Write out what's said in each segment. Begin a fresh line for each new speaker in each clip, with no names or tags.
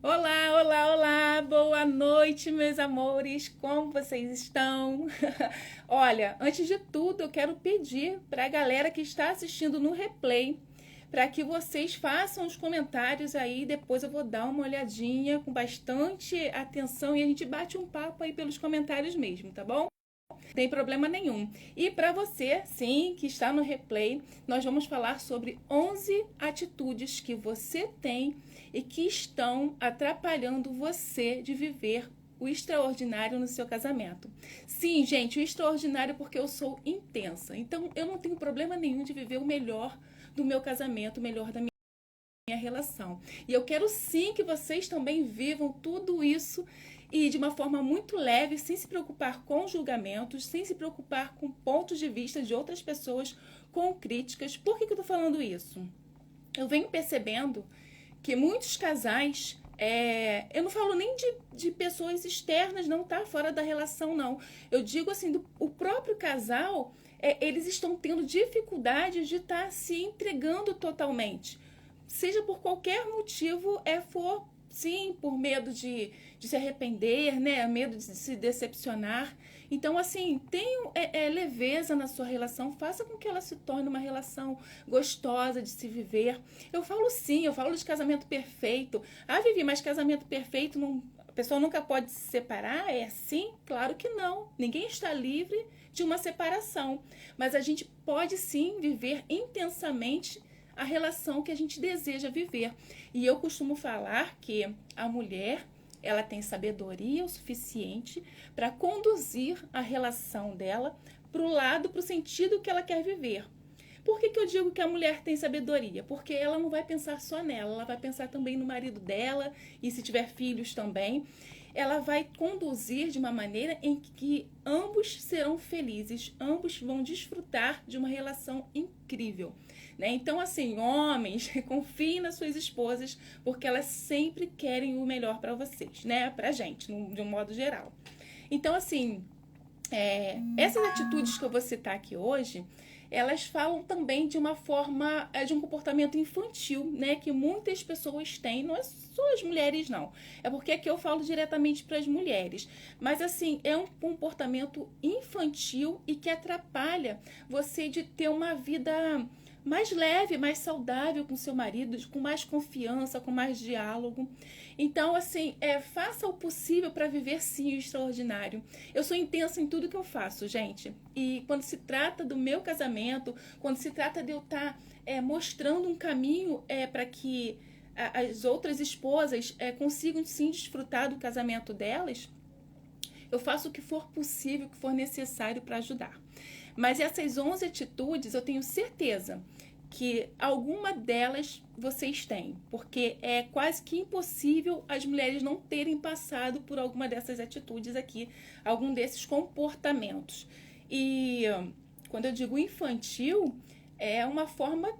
Olá, olá, olá, boa noite, meus amores, como vocês estão? Olha, antes de tudo, eu quero pedir para a galera que está assistindo no replay para que vocês façam os comentários aí, depois eu vou dar uma olhadinha com bastante atenção e a gente bate um papo aí pelos comentários mesmo, tá bom? Tem problema nenhum. E para você, sim, que está no replay, nós vamos falar sobre 11 atitudes que você tem e que estão atrapalhando você de viver o extraordinário no seu casamento. Sim, gente, o extraordinário porque eu sou intensa. Então, eu não tenho problema nenhum de viver o melhor do meu casamento, o melhor da minha relação. E eu quero sim que vocês também vivam tudo isso e de uma forma muito leve, sem se preocupar com julgamentos, sem se preocupar com pontos de vista de outras pessoas, com críticas. Por que eu tô falando isso? Eu venho percebendo que muitos casais, eu não falo nem de pessoas externas, não tá fora da relação, não. Eu digo assim, o próprio casal, eles estão tendo dificuldade de estar se entregando totalmente. Seja por qualquer motivo, for sim, por medo de se arrepender, né? Medo de se decepcionar. Então, assim, tenha leveza na sua relação, faça com que ela se torne uma relação gostosa de se viver. Eu falo sim, eu falo de casamento perfeito. Ah, Vivi, mas casamento perfeito, não, a pessoa nunca pode se separar? É assim? Claro que não. Ninguém está livre de uma separação. Mas a gente pode sim viver intensamente a relação que a gente deseja viver. E eu costumo falar que a mulher, ela tem sabedoria o suficiente para conduzir a relação dela para o lado, para o sentido que ela quer viver. Por que eu digo que a mulher tem sabedoria? Porque ela não vai pensar só nela, ela vai pensar também no marido dela e se tiver filhos também. Ela vai conduzir de uma maneira em que ambos serão felizes, ambos vão desfrutar de uma relação incrível. Né? Então, assim, homens, confiem nas suas esposas, porque elas sempre querem o melhor para vocês, né? Pra gente, de um modo geral. Então, assim, essas atitudes que eu vou citar aqui hoje, elas falam também de uma forma, de um comportamento infantil, né? Que muitas pessoas têm, não é só as mulheres, não. É porque aqui eu falo diretamente para as mulheres. Mas, assim, é um comportamento infantil e que atrapalha você de ter uma vida mais leve, mais saudável com seu marido, com mais confiança, com mais diálogo. Então, assim, faça o possível para viver sim o extraordinário. Eu sou intensa em tudo que eu faço, gente. E quando se trata do meu casamento, quando se trata de eu estar mostrando um caminho para que as outras esposas consigam sim desfrutar do casamento delas, eu faço o que for possível, o que for necessário para ajudar. Mas essas 11 atitudes, eu tenho certeza que alguma delas vocês têm, porque é quase que impossível as mulheres não terem passado por alguma dessas atitudes aqui, algum desses comportamentos. E quando eu digo infantil, é uma forma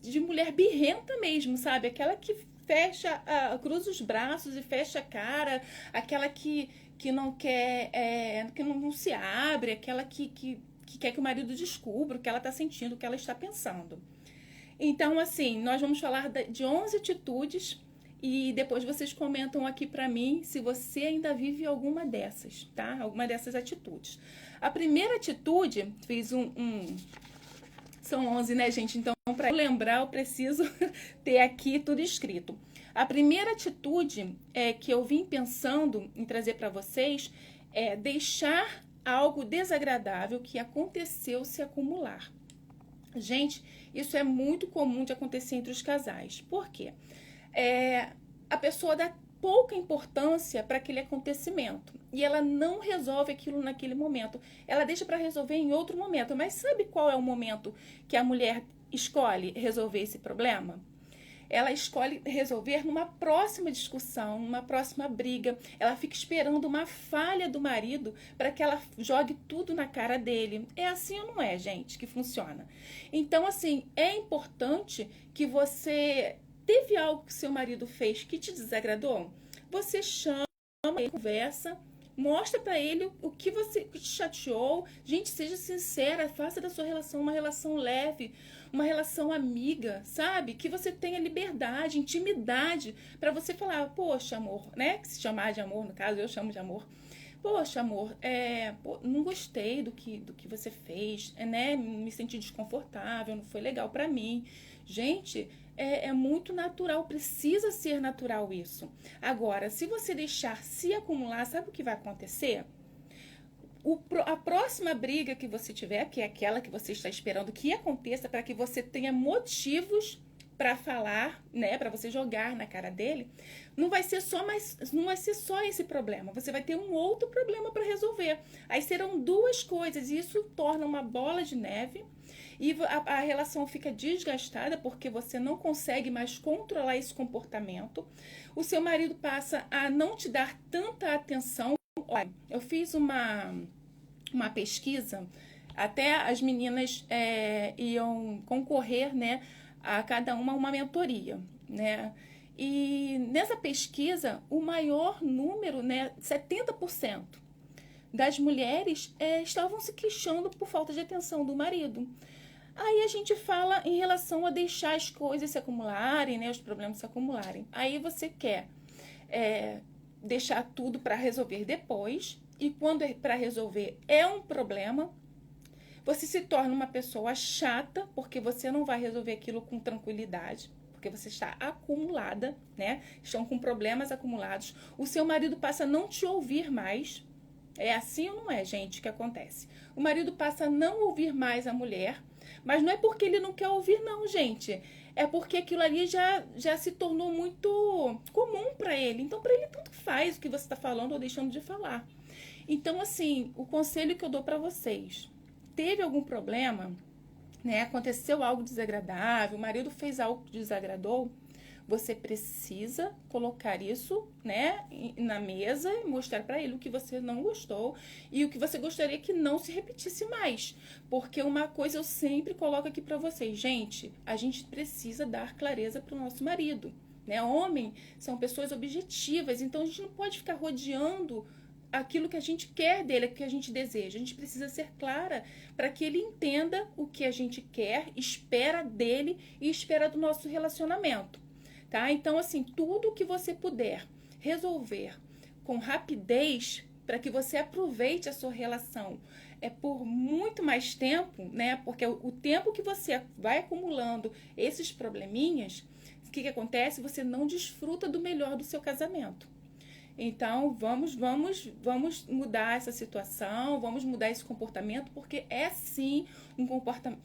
de mulher birrenta mesmo, sabe? Aquela que fecha, cruza os braços e fecha a cara, aquela que não quer, que não se abre, aquela que quer que o marido descubra o que ela está sentindo, o que ela está pensando. Então, assim, nós vamos falar de 11 atitudes e depois vocês comentam aqui pra mim se você ainda vive alguma dessas, tá? Alguma dessas atitudes. A primeira atitude, fiz São 11, né, gente? Então, para lembrar, eu preciso ter aqui tudo escrito. A primeira atitude que eu vim pensando em trazer para vocês é deixar algo desagradável que aconteceu se acumular. Gente, isso é muito comum de acontecer entre os casais. Por quê? A pessoa dá pouca importância para aquele acontecimento e ela não resolve aquilo naquele momento. Ela deixa para resolver em outro momento. Mas sabe qual é o momento que a mulher escolhe resolver esse problema? Ela escolhe resolver numa próxima discussão, numa próxima briga. Ela fica esperando uma falha do marido para que ela jogue tudo na cara dele. É assim ou não é, gente, que funciona? Então, assim, é importante que você teve algo que seu marido fez que te desagradou? Você chama, conversa, mostra para ele o que você te chateou. Gente, seja sincera, faça da sua relação uma relação leve. uma relação amiga, sabe? Que você tenha liberdade, intimidade para você falar, poxa, amor, né? Que se chamar de amor, no caso, eu chamo de amor. Poxa, amor, não gostei do que você fez, né? Me senti desconfortável, não foi legal para mim. Gente, é muito natural, precisa ser natural isso. Agora, se você deixar se acumular, sabe o que vai acontecer? A próxima briga que você tiver, que é aquela que você está esperando que aconteça, para que você tenha motivos para falar, né, para você jogar na cara dele, não vai ser só esse problema. Você vai ter um outro problema para resolver. Aí serão duas coisas e isso torna uma bola de neve e a relação fica desgastada porque você não consegue mais controlar esse comportamento. O seu marido passa a não te dar tanta atenção. Olha, eu fiz uma pesquisa, até as meninas iam concorrer, né, a cada uma mentoria, né? E nessa pesquisa, o maior número, né, 70% das mulheres estavam se queixando por falta de atenção do marido. Aí a gente fala em relação a deixar as coisas se acumularem, né, os problemas se acumularem. Aí você quer deixar tudo para resolver depois, e quando é para resolver é um problema, você se torna uma pessoa chata, porque você não vai resolver aquilo com tranquilidade, porque você está acumulada, né? Estão com problemas acumulados. O seu marido passa a não te ouvir mais. É assim ou não é, gente, que acontece? O marido passa a não ouvir mais a mulher, mas não é porque ele não quer ouvir, não, gente. É porque aquilo ali já se tornou muito comum para ele. Então, para ele, tanto faz o que você está falando ou deixando de falar. Então, assim, o conselho que eu dou para vocês: teve algum problema, né? Aconteceu algo desagradável, o marido fez algo que desagradou, você precisa colocar isso, né, na mesa e mostrar para ele o que você não gostou e o que você gostaria que não se repetisse mais. Porque uma coisa eu sempre coloco aqui para vocês, gente, a gente precisa dar clareza para o nosso marido, né? Homem são pessoas objetivas, então a gente não pode ficar rodeando aquilo que a gente quer dele, o que a gente deseja. A gente precisa ser clara para que ele entenda o que a gente quer, espera dele e espera do nosso relacionamento, tá? Então, assim, tudo que você puder resolver com rapidez para que você aproveite a sua relação por muito mais tempo, né? Porque o tempo que você vai acumulando esses probleminhas, o que acontece? Você não desfruta do melhor do seu casamento. Então, vamos mudar essa situação, vamos mudar esse comportamento, porque é sim um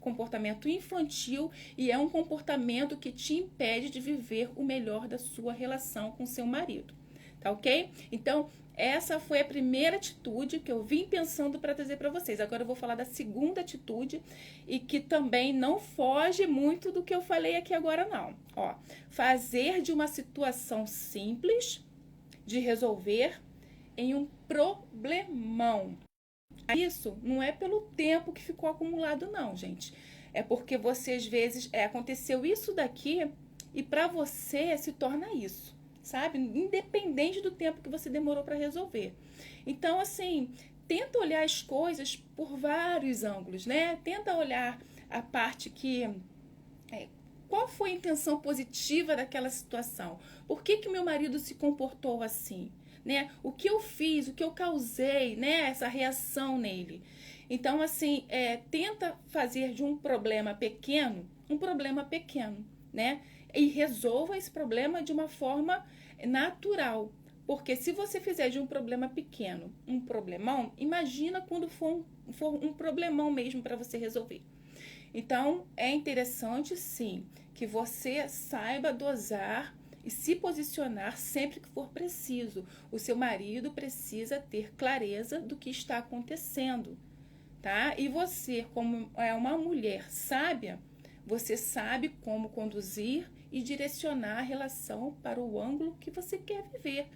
comportamento infantil e é um comportamento que te impede de viver o melhor da sua relação com seu marido, tá ok? Então, essa foi a primeira atitude que eu vim pensando para trazer para vocês. Agora eu vou falar da segunda atitude e que também não foge muito do que eu falei aqui agora, não. Ó, fazer de uma situação simples de resolver em um problemão. Isso não é pelo tempo que ficou acumulado, não, gente. É porque você, às vezes, aconteceu isso daqui e para você se torna isso, sabe? Independente do tempo que você demorou para resolver. Então, assim, tenta olhar as coisas por vários ângulos, né? Tenta olhar a parte que... qual foi a intenção positiva daquela situação? Por que meu marido se comportou assim? Né? O que eu fiz, o que eu causei, né? Essa reação nele. Então, assim, tenta fazer de um problema pequeno, né? E resolva esse problema de uma forma natural. Porque se você fizer de um problema pequeno um problemão, imagina quando for um problemão mesmo para você resolver. Então, é interessante, sim, que você saiba dosar e se posicionar sempre que for preciso. O seu marido precisa ter clareza do que está acontecendo, tá? E você, como é uma mulher sábia, você sabe como conduzir e direcionar a relação para o ângulo que você quer viver.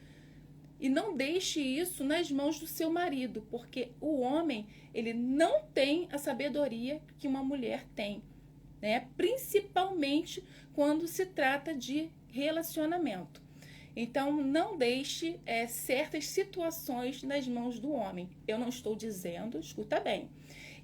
E não deixe isso nas mãos do seu marido, porque o homem, ele não tem a sabedoria que uma mulher tem, né? Principalmente quando se trata de relacionamento. Então, não deixe certas situações nas mãos do homem. Eu não estou dizendo, escuta bem,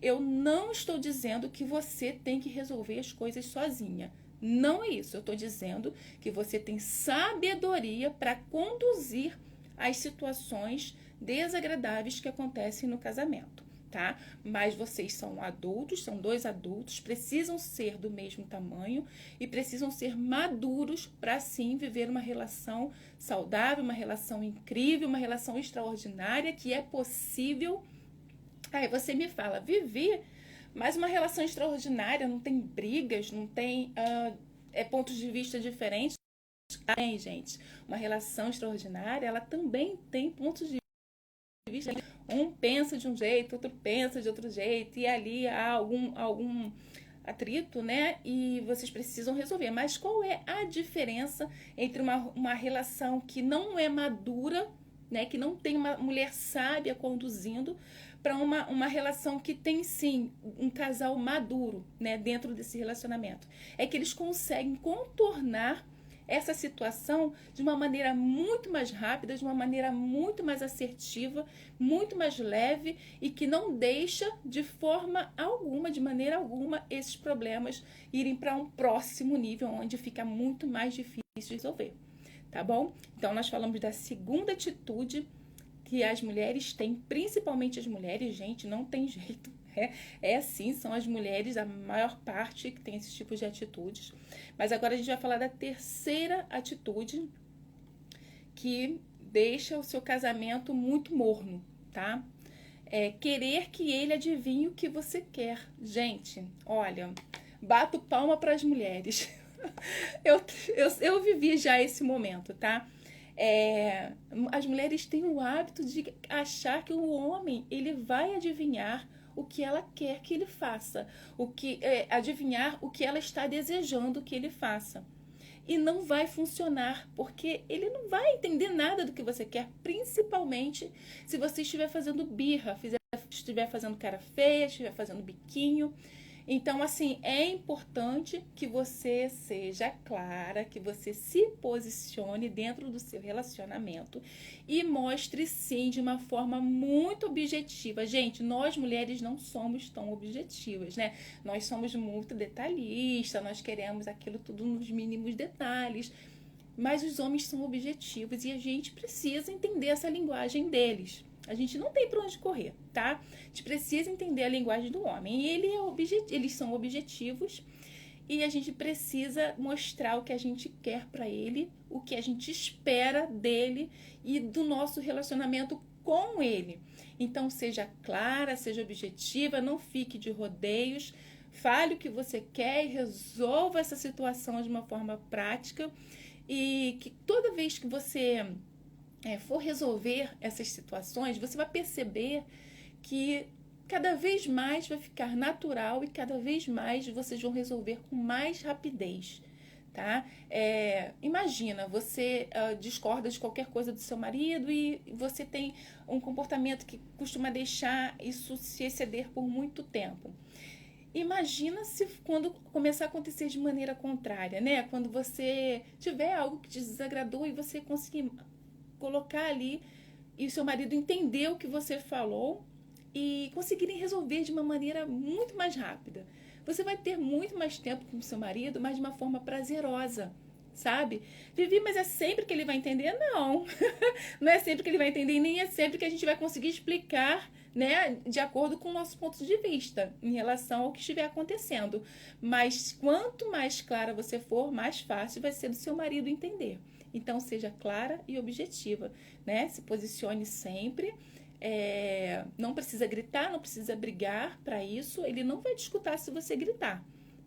Eu não estou dizendo que você tem que resolver as coisas sozinha. Não é isso. Eu estou dizendo que você tem sabedoria para conduzir as situações desagradáveis que acontecem no casamento, tá? Mas vocês são adultos, são dois adultos, precisam ser do mesmo tamanho e precisam ser maduros para sim viver uma relação saudável, uma relação incrível, uma relação extraordinária que é possível. Aí você me fala, Vivi, mas uma relação extraordinária não tem brigas, não tem pontos de vista diferentes. Tem, gente. Uma relação extraordinária, ela também tem pontos de vista. Um pensa de um jeito, outro pensa de outro jeito, e ali há algum atrito, né? E vocês precisam resolver. Mas qual é a diferença entre uma relação que não é madura, né? Que não tem uma mulher sábia conduzindo, para uma relação que tem sim um casal maduro, né? Dentro desse relacionamento. É que eles conseguem contornar essa situação de uma maneira muito mais rápida, de uma maneira muito mais assertiva, muito mais leve e que não deixa de forma alguma, de maneira alguma, esses problemas irem para um próximo nível onde fica muito mais difícil de resolver, tá bom? Então nós falamos da segunda atitude que as mulheres têm, principalmente as mulheres, gente, não tem jeito. É assim, são as mulheres, a maior parte que tem esses tipos de atitudes. Mas agora a gente vai falar da terceira atitude que deixa o seu casamento muito morno, tá? É querer que ele adivinhe o que você quer. Gente, olha, bato palma para as mulheres. Eu vivi já esse momento, tá? As mulheres têm o hábito de achar que o homem ele vai adivinhar o que ela quer que ele faça, adivinhar o que ela está desejando que ele faça. E não vai funcionar, porque ele não vai entender nada do que você quer, principalmente se você estiver fazendo birra, estiver fazendo cara feia, estiver fazendo biquinho. Então, assim, é importante que você seja clara, que você se posicione dentro do seu relacionamento e mostre, sim, de uma forma muito objetiva. Gente, nós mulheres não somos tão objetivas, né? Nós somos muito detalhistas, nós queremos aquilo tudo nos mínimos detalhes, mas os homens são objetivos e a gente precisa entender essa linguagem deles. A gente não tem para onde correr, tá? A gente precisa entender a linguagem do homem. E eles são objetivos e a gente precisa mostrar o que a gente quer para ele, o que a gente espera dele e do nosso relacionamento com ele. Então, seja clara, seja objetiva, não fique de rodeios, fale o que você quer e resolva essa situação de uma forma prática. E que toda vez que você for resolver essas situações, você vai perceber que cada vez mais vai ficar natural e cada vez mais vocês vão resolver com mais rapidez, tá? Imagina, você discorda de qualquer coisa do seu marido e você tem um comportamento que costuma deixar isso se exceder por muito tempo. Imagina se quando começar a acontecer de maneira contrária, né? Quando você tiver algo que te desagradou e você conseguir colocar ali e o seu marido entender o que você falou e conseguirem resolver de uma maneira muito mais rápida. Você vai ter muito mais tempo com o seu marido, mas de uma forma prazerosa, sabe? Vivi, mas é sempre que ele vai entender? Não. Não é sempre que ele vai entender e nem é sempre que a gente vai conseguir explicar, né, de acordo com o nosso ponto de vista em relação ao que estiver acontecendo. Mas quanto mais clara você for, mais fácil vai ser do seu marido entender. Então, seja clara e objetiva, né? Se posicione sempre. Não precisa gritar, não precisa brigar para isso. Ele não vai te escutar se você gritar,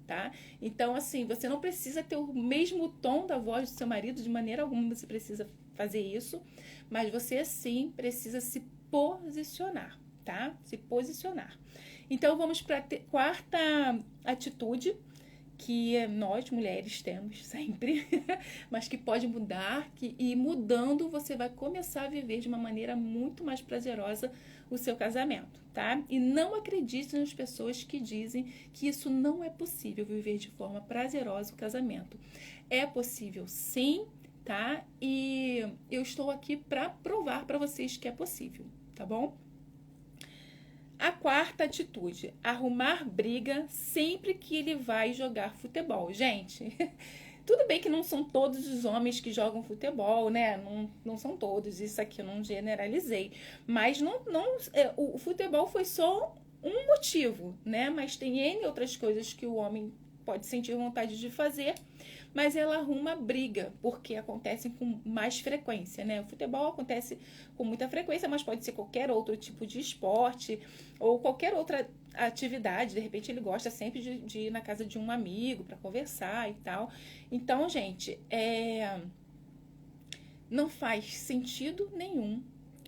tá? Então, assim, você não precisa ter o mesmo tom da voz do seu marido, de maneira alguma você precisa fazer isso. Mas você, sim, precisa se posicionar, tá? Se posicionar. Então, vamos para a quarta atitude, que nós mulheres temos sempre, mas que pode mudar, e mudando você vai começar a viver de uma maneira muito mais prazerosa o seu casamento, tá? E não acredite nas pessoas que dizem que isso não é possível, viver de forma prazerosa o casamento. É possível sim, tá? E eu estou aqui para provar para vocês que é possível, tá bom? A quarta atitude, arrumar briga sempre que ele vai jogar futebol. Gente, tudo bem que não são todos os homens que jogam futebol, né? Não são todos, isso aqui eu não generalizei. Mas o futebol foi só um motivo, né? Mas tem N outras coisas que o homem pode sentir vontade de fazer, mas ela arruma briga, porque acontecem com mais frequência, né? O futebol acontece com muita frequência, mas pode ser qualquer outro tipo de esporte ou qualquer outra atividade. De repente ele gosta sempre de ir na casa de um amigo para conversar e tal. Então, gente, não faz sentido nenhum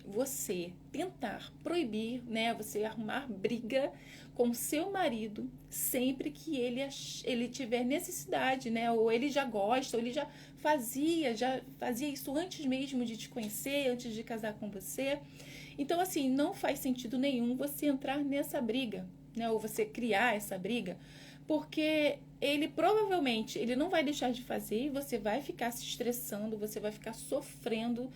você tentar proibir, né, você arrumar briga com seu marido sempre que ele tiver necessidade, né, ou ele já gosta, ou ele já fazia isso antes mesmo de te conhecer, antes de casar com você. Então, assim, não faz sentido nenhum você entrar nessa briga, né, ou você criar essa briga, porque ele provavelmente ele não vai deixar de fazer e você vai ficar se estressando, você vai ficar sofrendo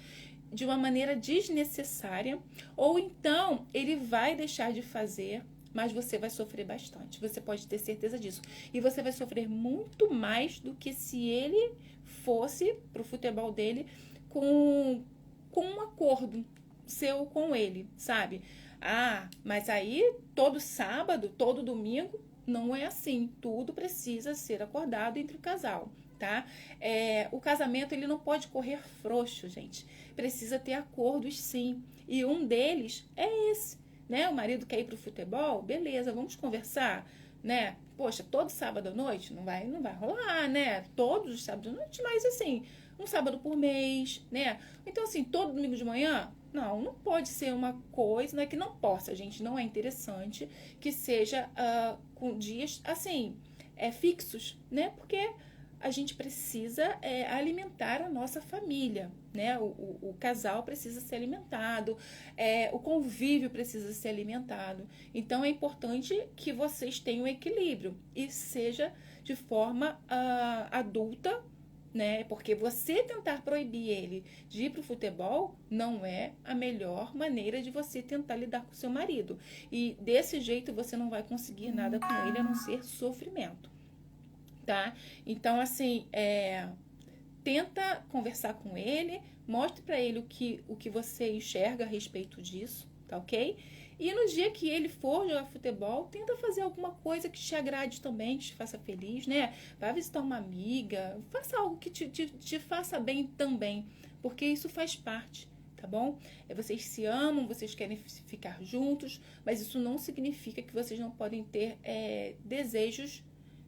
de uma maneira desnecessária, ou então ele vai deixar de fazer, mas você vai sofrer bastante. Você pode ter certeza disso. E você vai sofrer muito mais do que se ele fosse pro futebol dele com um acordo seu com ele, sabe? Ah, mas aí todo sábado, todo domingo, não é assim. Tudo precisa ser acordado entre o casal, tá? O casamento, ele não pode correr frouxo, gente. Precisa ter acordos, sim. E um deles é esse, né? O marido quer ir pro futebol? Beleza, vamos conversar, né? Poxa, todo sábado à noite não vai rolar, né? Todos os sábados à noite, mas assim, um sábado por mês, né? Então, assim, todo domingo de manhã, não pode ser uma coisa, não é que não possa, gente, não é interessante que seja com dias, assim, fixos, né? Porque a gente precisa alimentar a nossa família, né? O casal precisa ser alimentado, o convívio precisa ser alimentado. Então, é importante que vocês tenham equilíbrio e seja de forma adulta, né? Porque você tentar proibir ele de ir pro futebol não é a melhor maneira de você tentar lidar com seu marido. E desse jeito você não vai conseguir nada com ele a não ser sofrimento, tá? Então, assim, tenta conversar com ele, mostre para ele o que você enxerga a respeito disso, tá ok? E no dia que ele for jogar futebol, tenta fazer alguma coisa que te agrade também, que te faça feliz, né? Vai visitar uma amiga, faça algo que te faça bem também, porque isso faz parte, tá bom? Vocês se amam, vocês querem ficar juntos, mas isso não significa que vocês não podem ter desejos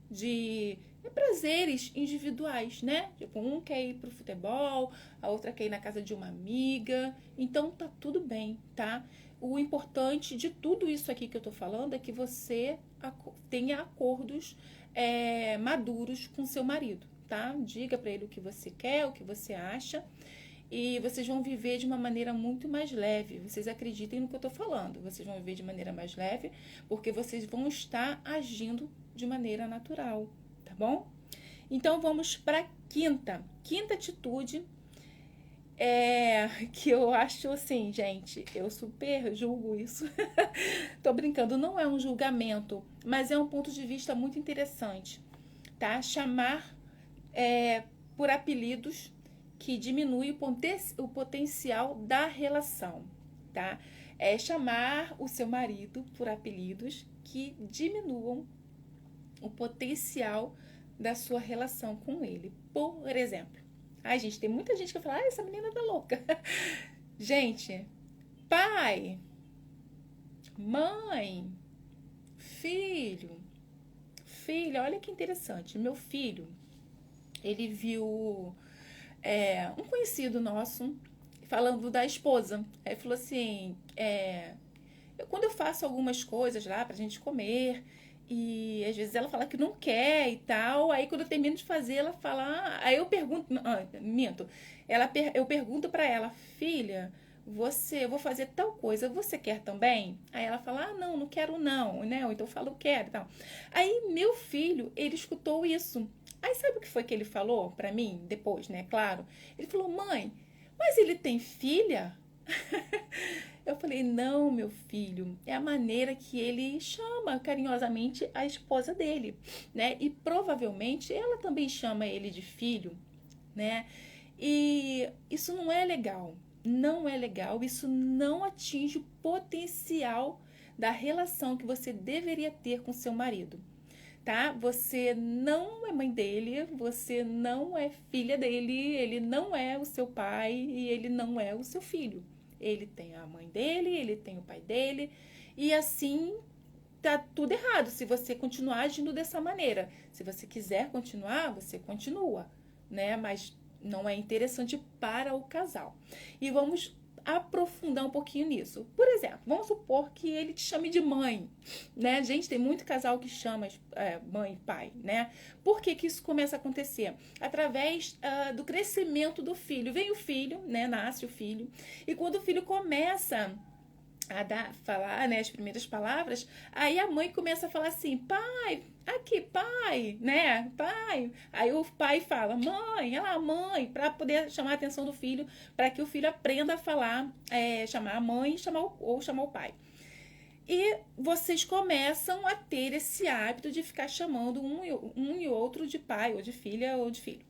de prazeres individuais, né? Tipo, um quer ir pro futebol, a outra quer ir na casa de uma amiga. Então, tá tudo bem, tá? O importante de tudo isso aqui que eu tô falando é que você tenha acordos maduros com seu marido, tá? Diga pra ele o que você quer, o que você acha. E vocês vão viver de uma maneira muito mais leve. Vocês acreditem no que eu tô falando. Vocês vão viver de maneira mais leve, porque vocês vão estar agindo de maneira natural, tá bom? Então, vamos para quinta atitude, que eu acho assim, gente, eu super julgo isso. Tô brincando, não é um julgamento, mas é um ponto de vista muito interessante, tá? Chamar por apelidos que diminui o potencial da relação, tá? Chamar o seu marido por apelidos que diminuam o potencial da sua relação com ele. Por exemplo, ai, gente, tem muita gente que fala, essa menina tá louca. Gente, pai, mãe, filha, olha que interessante. Meu filho, ele viu um conhecido nosso falando da esposa. Aí falou assim, quando eu faço algumas coisas lá pra gente comer, e às vezes ela fala que não quer e tal, aí quando eu termino de fazer, ela fala, aí eu pergunto, minto, eu pergunto pra ela, filha, eu vou fazer tal coisa, você quer também? Aí ela fala, não quero não, né? Ou então eu falo, quero e tal. Aí meu filho, ele escutou isso. Aí sabe o que foi que ele falou pra mim depois, né? Claro. Ele falou, mãe, mas ele tem filha? Eu falei, não, meu filho, é a maneira que ele chama carinhosamente a esposa dele, né? E provavelmente ela também chama ele de filho, né? E isso não é legal, não é legal, isso não atinge o potencial da relação que você deveria ter com seu marido, tá? Você não é mãe dele, você não é filha dele, ele não é o seu pai e ele não é o seu filho. Ele tem a mãe dele, ele tem o pai dele, e assim tá tudo errado se você continuar agindo dessa maneira. Se você quiser continuar, você continua, né? Mas não é interessante para o casal. E vamos aprofundar um pouquinho nisso. Por exemplo, vamos supor que ele te chame de mãe, né? Gente, tem muito casal que chama mãe e pai, né? Por que que isso começa a acontecer? Através do crescimento do filho. Vem o filho, né? Nasce o filho. E quando o filho começa falar, né, as primeiras palavras, aí a mãe começa a falar assim, pai, aqui, pai, né, pai. Aí o pai fala, mãe, ela, mãe, para poder chamar a atenção do filho, para que o filho aprenda a falar, chamar a mãe ou chamar o pai. E vocês começam a ter esse hábito de ficar chamando um e outro de pai, ou de filha, ou de filho.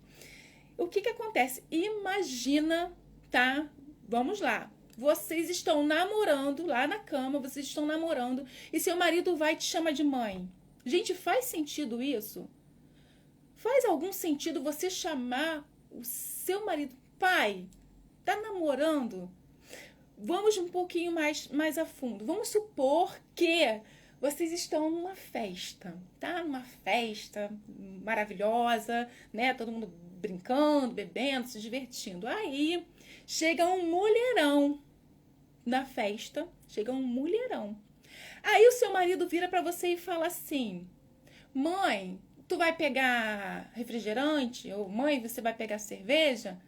O que que acontece? Imagina, tá? Vamos lá. Vocês estão namorando lá na cama, vocês estão namorando e seu marido vai te chamar de mãe. Gente, faz sentido isso? Faz algum sentido você chamar o seu marido pai? Tá namorando? Vamos um pouquinho mais a fundo. Vamos supor que vocês estão numa festa, tá? Numa festa maravilhosa, né? Todo mundo brincando, bebendo, se divertindo. Aí chega um mulherão na festa, chega um mulherão. Aí o seu marido vira pra você e fala assim: mãe, tu vai pegar refrigerante? Ou mãe, você vai pegar cerveja?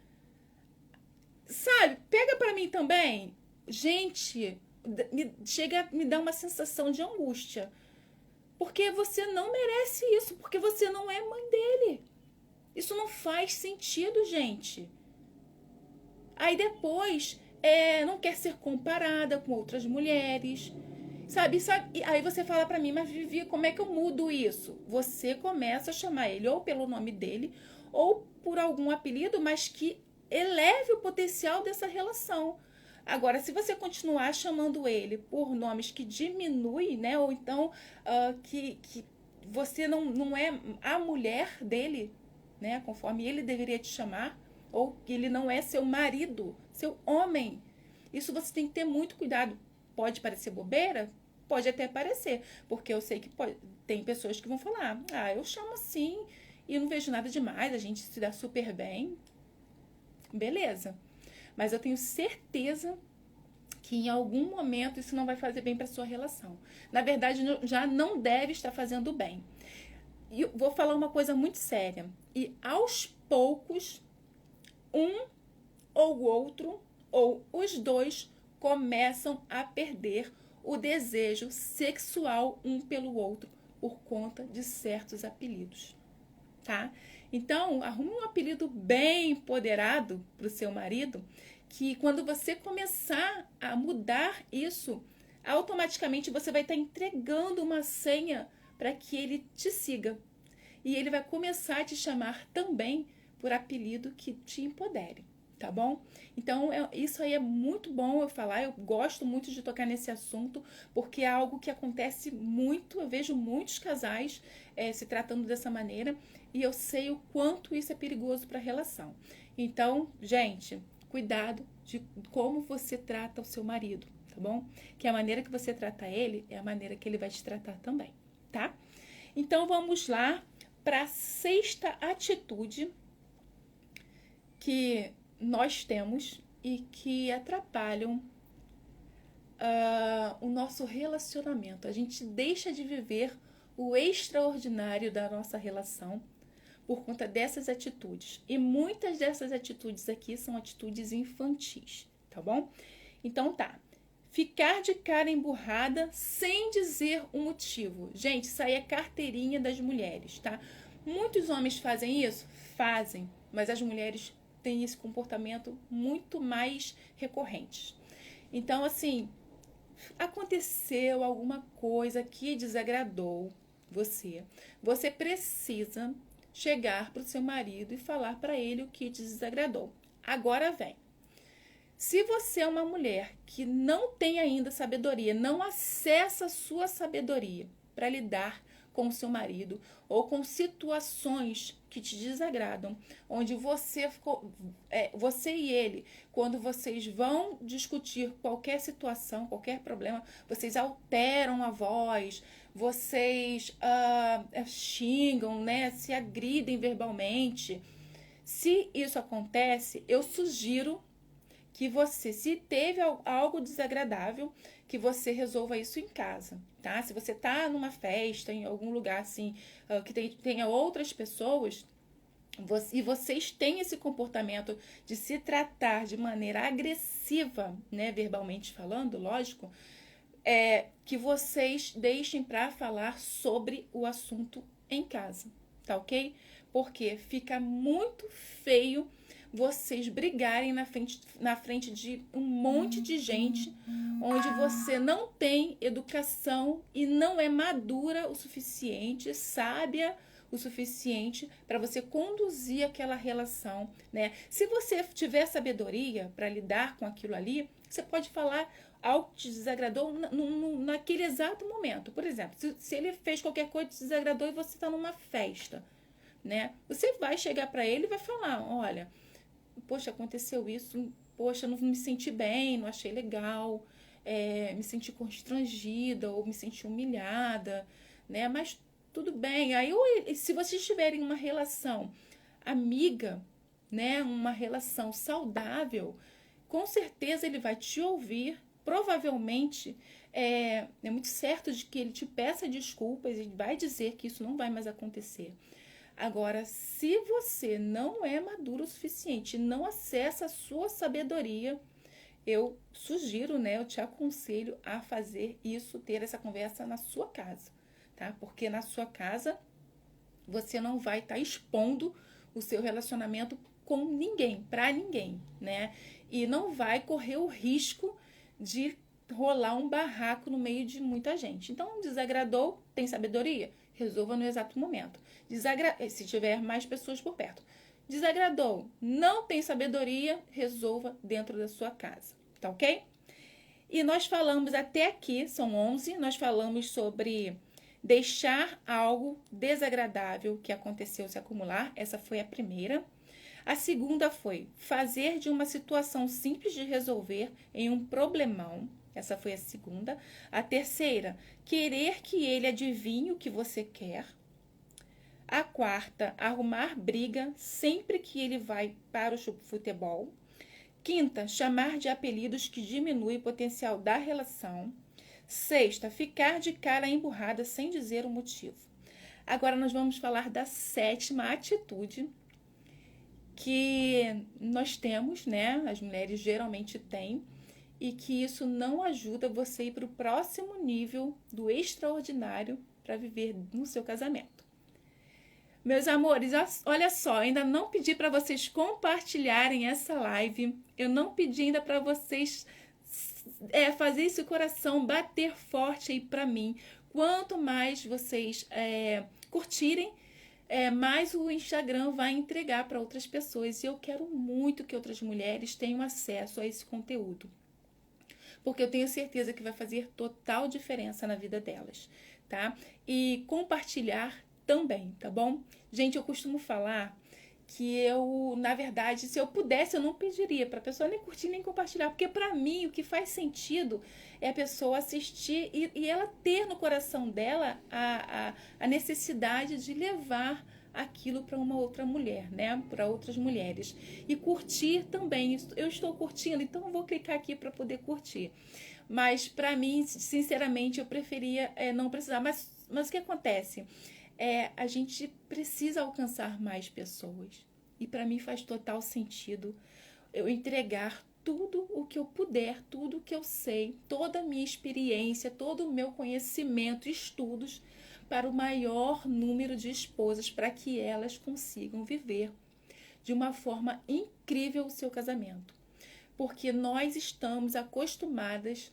Sabe, pega pra mim também. Gente, chega a me dar uma sensação de angústia. Porque você não merece isso, porque você não é mãe dele. Isso não faz sentido, gente. Aí depois, não quer ser comparada com outras mulheres, sabe? E aí você fala pra mim, mas Vivi, como é que eu mudo isso? Você começa a chamar ele ou pelo nome dele, ou por algum apelido, mas que eleve o potencial dessa relação. Agora, se você continuar chamando ele por nomes que diminuem, né? Ou então que você não é a mulher dele, né? Conforme ele deveria te chamar, ou que ele não é seu marido, seu homem. Isso você tem que ter muito cuidado. Pode parecer bobeira? Pode até parecer, porque eu sei que tem pessoas que vão falar, eu chamo assim e eu não vejo nada demais, a gente se dá super bem. Beleza. Mas eu tenho certeza que em algum momento isso não vai fazer bem para sua relação. Na verdade, já não deve estar fazendo bem. E eu vou falar uma coisa muito séria. E aos poucos, um ou outro, ou os dois, começam a perder o desejo sexual um pelo outro por conta de certos apelidos, tá? Então, arrume um apelido bem empoderado para o seu marido, que quando você começar a mudar isso, automaticamente você vai estar entregando uma senha para que ele te siga. E ele vai começar a te chamar também por apelido que te empodere, tá bom? Então, isso aí é muito bom eu falar, eu gosto muito de tocar nesse assunto, porque é algo que acontece muito, eu vejo muitos casais se tratando dessa maneira, e eu sei o quanto isso é perigoso para a relação. Então, gente, cuidado de como você trata o seu marido, tá bom? Que a maneira que você trata ele é a maneira que ele vai te tratar também, tá? Então, vamos lá para a sexta atitude que nós temos e que atrapalham o nosso relacionamento. A gente deixa de viver o extraordinário da nossa relação por conta dessas atitudes. E muitas dessas atitudes aqui são atitudes infantis, tá bom? Então tá. Ficar de cara emburrada sem dizer o motivo. Gente, isso aí é carteirinha das mulheres, tá? Muitos homens fazem isso? Fazem. Mas as mulheres têm esse comportamento muito mais recorrente. Então, assim, aconteceu alguma coisa que desagradou você. Você precisa chegar para o seu marido e falar para ele o que te desagradou. Agora vem. Se você é uma mulher que não tem ainda sabedoria, não acessa a sua sabedoria para lidar com o seu marido ou com situações que te desagradam, onde você e ele, quando vocês vão discutir qualquer situação, qualquer problema, vocês alteram a voz, vocês xingam, né, se agridem verbalmente. Se isso acontece, eu sugiro que você, se teve algo desagradável, que você resolva isso em casa, tá? Se você tá numa festa, em algum lugar assim, que tenha outras pessoas, e vocês têm esse comportamento de se tratar de maneira agressiva, né, verbalmente falando, lógico, que vocês deixem para falar sobre o assunto em casa, tá ok? Porque fica muito feio vocês brigarem na frente de um monte de gente, onde você não tem educação e não é madura o suficiente, sábia o suficiente para você conduzir aquela relação, né? Se você tiver sabedoria para lidar com aquilo ali, você pode falar algo que te desagradou naquele exato momento. Por exemplo, se ele fez qualquer coisa que te desagradou e você está numa festa, né? Você vai chegar para ele e vai falar, olha, poxa, aconteceu isso, poxa, não me senti bem, não achei legal, me senti constrangida ou me senti humilhada, né? Mas tudo bem. Aí, se vocês tiverem uma relação amiga, né? Uma relação saudável, com certeza ele vai te ouvir. Provavelmente é muito certo de que ele te peça desculpas e vai dizer que isso não vai mais acontecer. Agora, se você não é maduro o suficiente, não acessa a sua sabedoria, eu sugiro, né, eu te aconselho a fazer isso, ter essa conversa na sua casa, tá? Porque na sua casa você não vai estar expondo o seu relacionamento com ninguém, para ninguém, né? E não vai correr o risco de rolar um barraco no meio de muita gente. Então, desagradou, tem sabedoria? Resolva no exato momento. Se tiver mais pessoas por perto. Desagradou, não tem sabedoria, resolva dentro da sua casa, tá ok? E nós falamos até aqui, são 11, nós falamos sobre deixar algo desagradável que aconteceu se acumular, essa foi a primeira. A segunda foi fazer de uma situação simples de resolver em um problemão. Essa foi a segunda. A terceira, querer que ele adivinhe o que você quer. A quarta, arrumar briga sempre que ele vai para o futebol. Quinta, chamar de apelidos que diminui o potencial da relação. Sexta, ficar de cara emburrada sem dizer o motivo. Agora nós vamos falar da sétima atitude que nós temos, né? As mulheres geralmente têm, e que isso não ajuda você a ir para o próximo nível do extraordinário para viver no seu casamento. Meus amores, olha só, ainda não pedi para vocês compartilharem essa live, eu não pedi ainda para vocês fazer esse coração bater forte aí para mim. Quanto mais vocês curtirem, mais o Instagram vai entregar para outras pessoas. E eu quero muito que outras mulheres tenham acesso a esse conteúdo, porque eu tenho certeza que vai fazer total diferença na vida delas, tá? E compartilhar também, tá bom? Gente, eu costumo falar que eu, na verdade, se eu pudesse, eu não pediria para a pessoa nem curtir nem compartilhar, porque para mim o que faz sentido é a pessoa assistir e ela ter no coração dela a necessidade de levar aquilo para uma outra mulher, né? Para outras mulheres. E curtir também. Eu estou curtindo, então eu vou clicar aqui para poder curtir. Mas para mim, sinceramente, eu preferia não precisar. Mas o que acontece? A gente precisa alcançar mais pessoas. E para mim faz total sentido eu entregar tudo o que eu puder, tudo o que eu sei, toda a minha experiência, todo o meu conhecimento, estudos, para o maior número de esposas, para que elas consigam viver de uma forma incrível o seu casamento. porque nós estamos acostumadas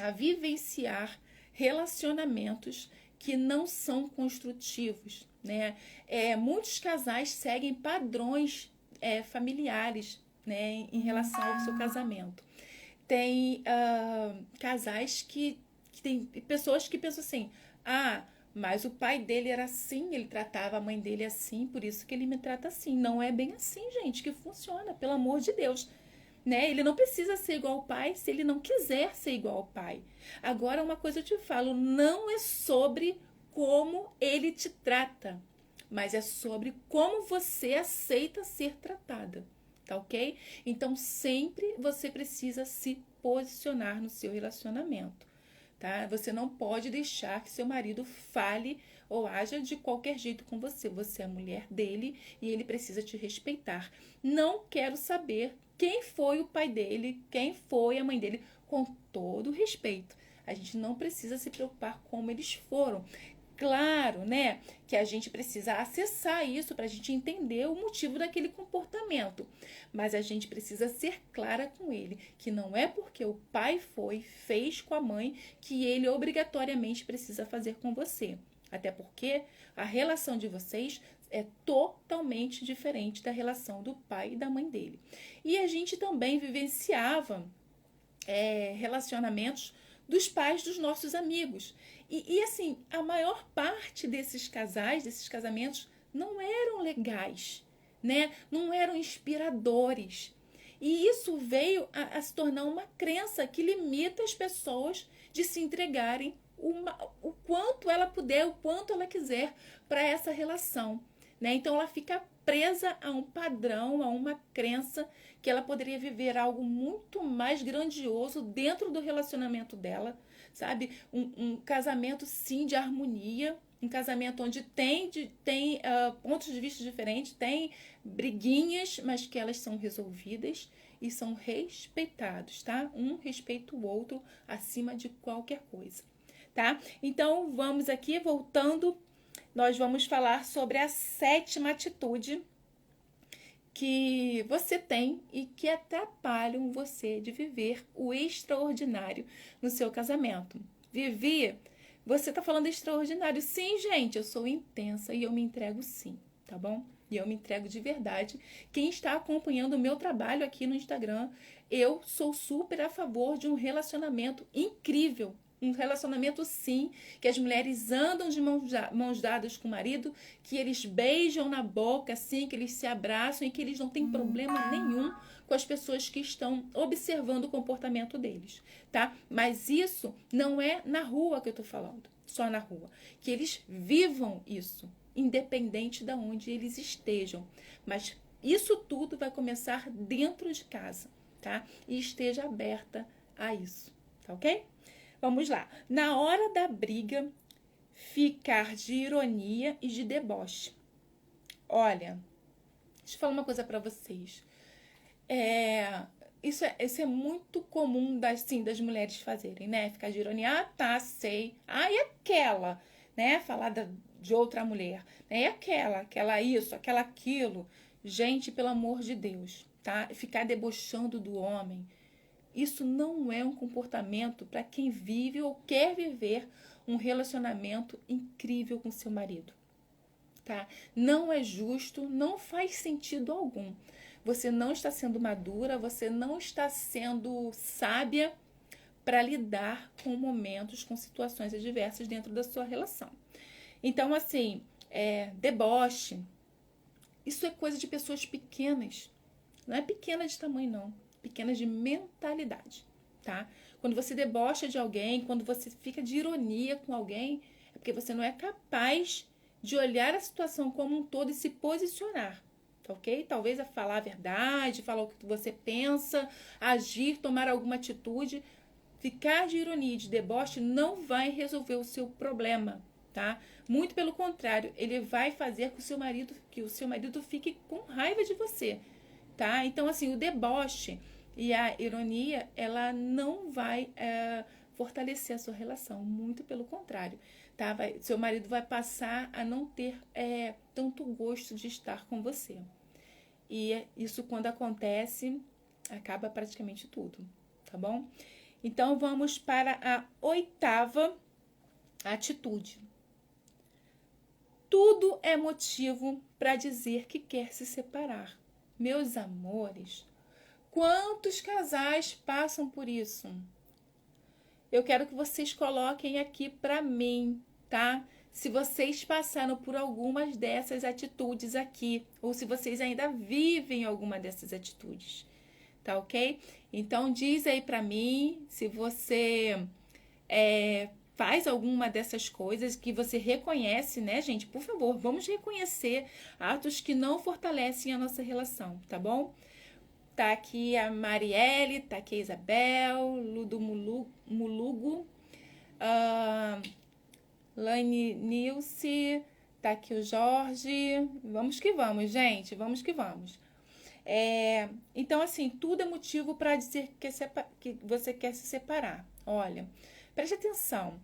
a vivenciar relacionamentos que não são construtivos, né? Muitos casais seguem padrões familiares, né, em relação ao seu casamento. Tem casais que tem pessoas que pensam assim, mas o pai dele era assim, ele tratava a mãe dele assim, por isso que ele me trata assim. Não é bem assim, gente, que funciona, pelo amor de Deus. Né? Ele não precisa ser igual ao pai se ele não quiser ser igual ao pai. Agora, uma coisa eu te falo, não é sobre como ele te trata, mas é sobre como você aceita ser tratada, tá ok? Então, sempre você precisa se posicionar no seu relacionamento, tá? Você não pode deixar que seu marido fale ou haja de qualquer jeito com você. Você é a mulher dele e ele precisa te respeitar. Não quero saber quem foi o pai dele, quem foi a mãe dele, com todo respeito. A gente não precisa se preocupar como eles foram. Claro, né, que a gente precisa acessar isso para a gente entender o motivo daquele comportamento. Mas a gente precisa ser clara com ele, que não é porque o pai fez com a mãe, que ele obrigatoriamente precisa fazer com você. Até porque a relação de vocês é totalmente diferente da relação do pai e da mãe dele. E a gente também vivenciava relacionamentos dos pais dos nossos amigos. E assim, a maior parte desses casais, desses casamentos, não eram legais, né? Não eram inspiradores. E isso veio a se tornar uma crença que limita as pessoas de se entregarem o quanto ela puder, o quanto ela quiser para essa relação, né? Então ela fica presa a um padrão, a uma crença que ela poderia viver algo muito mais grandioso dentro do relacionamento dela, sabe? Um casamento, sim, de harmonia, um casamento onde tem pontos de vista diferentes, tem briguinhas, mas que elas são resolvidas e são respeitados, tá? Um respeita o outro acima de qualquer coisa, tá? Então, vamos aqui, voltando, nós vamos falar sobre a 7ª atitude que você tem e que atrapalham você de viver o extraordinário no seu casamento. Vivi, você tá falando extraordinário. Sim, gente, eu sou intensa e eu me entrego sim, tá bom? E eu me entrego de verdade. Quem está acompanhando o meu trabalho aqui no Instagram, eu sou super a favor de um relacionamento incrível. Um relacionamento, sim, que as mulheres andam de mãos dadas com o marido, que eles beijam na boca, assim, que eles se abraçam e que eles não têm problema nenhum com as pessoas que estão observando o comportamento deles, tá? Mas isso não é na rua que eu tô falando, só na rua. Que eles vivam isso, independente de onde eles estejam. Mas isso tudo vai começar dentro de casa, tá? E esteja aberta a isso, tá ok? Vamos lá. Na hora da briga, ficar de ironia e de deboche. Olha, deixa eu falar uma coisa pra vocês. Isso é muito comum das mulheres fazerem, né? Ficar de ironia. Tá, sei. E aquela, né? Falar de outra mulher. Né? E aquela isso, aquela aquilo. Gente, pelo amor de Deus, tá? Ficar debochando do homem. Isso não é um comportamento para quem vive ou quer viver um relacionamento incrível com seu marido, tá? Não é justo, não faz sentido algum. Você não está sendo madura, você não está sendo sábia para lidar com momentos, com situações adversas dentro da sua relação. Então, assim, deboche, isso é coisa de pessoas pequenas. Não é pequena de tamanho, não. Pequenas de mentalidade, tá? Quando você debocha de alguém, quando você fica de ironia com alguém, é porque você não é capaz de olhar a situação como um todo e se posicionar, tá ok? Talvez a falar a verdade, falar o que você pensa, agir, tomar alguma atitude. Ficar de ironia e de deboche não vai resolver o seu problema, tá? Muito pelo contrário, ele vai fazer que o seu marido fique com raiva de você, tá? Então, assim, o deboche e a ironia, ela não vai fortalecer a sua relação, muito pelo contrário, tá? Seu marido vai passar a não ter tanto gosto de estar com você. E isso, quando acontece, Acaba praticamente tudo, tá bom? Então, vamos para a 8ª atitude. Tudo é motivo para dizer que quer se separar. Meus amores, quantos casais passam por isso? Eu quero que vocês coloquem aqui para mim, tá? Se vocês passaram por algumas dessas atitudes aqui, ou se vocês ainda vivem alguma dessas atitudes, tá ok? Então diz aí para mim se você faz alguma dessas coisas que você reconhece, né, gente? Por favor, vamos reconhecer atos que não fortalecem a nossa relação, tá bom? Tá aqui a Marielle, tá aqui a Isabel, Ludo Mulugo, Laine Nilce, tá aqui o Jorge. Vamos que vamos, gente, vamos que vamos. Então, assim, tudo é motivo para dizer que você quer se separar. Olha, preste atenção.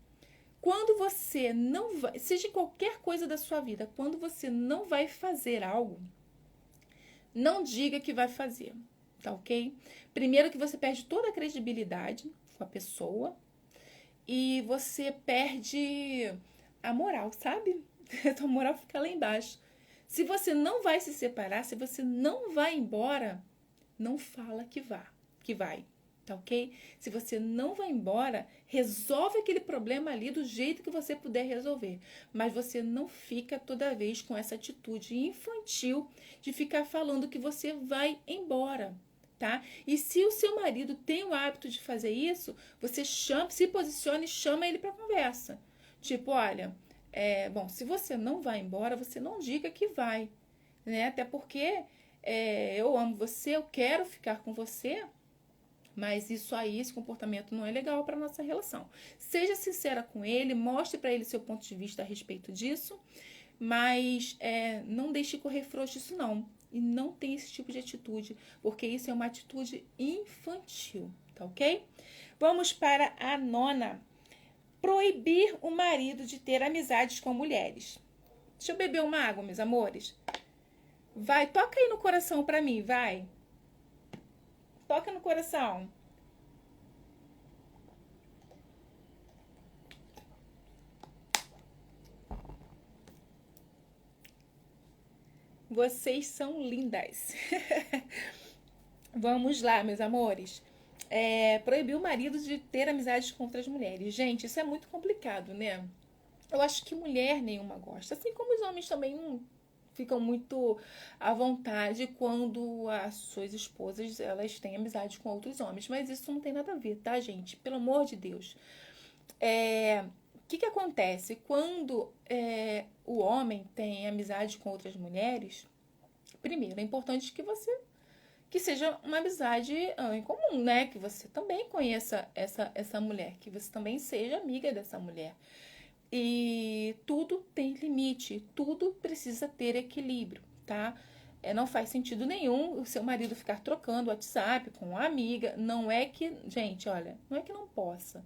Quando você não vai, seja qualquer coisa da sua vida, quando você não vai fazer algo, não diga que vai fazer, tá ok? Primeiro que você perde toda a credibilidade com a pessoa e você perde a moral, sabe? A moral fica lá embaixo. Se você não vai se separar, se você não vai embora, não fala que vai, tá ok? Se você não vai embora, resolve aquele problema ali do jeito que você puder resolver. Mas você não fica toda vez com essa atitude infantil de ficar falando que você vai embora, tá? E se o seu marido tem o hábito de fazer isso, você se posicione e chama ele para conversa. Tipo, olha, bom, se você não vai embora, você não diga que vai, né? Até porque eu amo você, eu quero ficar com você, mas isso aí, esse comportamento não é legal para nossa relação. Seja sincera com ele, mostre para ele seu ponto de vista a respeito disso, mas não deixe correr frouxo isso não. E não tem esse tipo de atitude, porque isso é uma atitude infantil, tá ok? Vamos para a 9ª. Proibir o marido de ter amizades com mulheres. Deixa eu beber uma água, meus amores. Vai, toca aí no coração pra mim, vai. Toca no coração. Vocês são lindas. Vamos lá, meus amores. Proibir o marido de ter amizades com outras mulheres. Gente, isso é muito complicado, né? Eu acho que mulher nenhuma gosta. Assim como os homens também não ficam muito à vontade quando as suas esposas elas têm amizade com outros homens. Mas isso não tem nada a ver, tá, gente? Pelo amor de Deus. O que acontece? Quando o homem tem amizade com outras mulheres, primeiro, é importante que seja uma amizade em comum, né? Que você também conheça essa mulher, que você também seja amiga dessa mulher. E tudo tem limite, tudo precisa ter equilíbrio, tá? Não faz sentido nenhum o seu marido ficar trocando WhatsApp com uma amiga. Não é que, gente, olha, não é que não possa,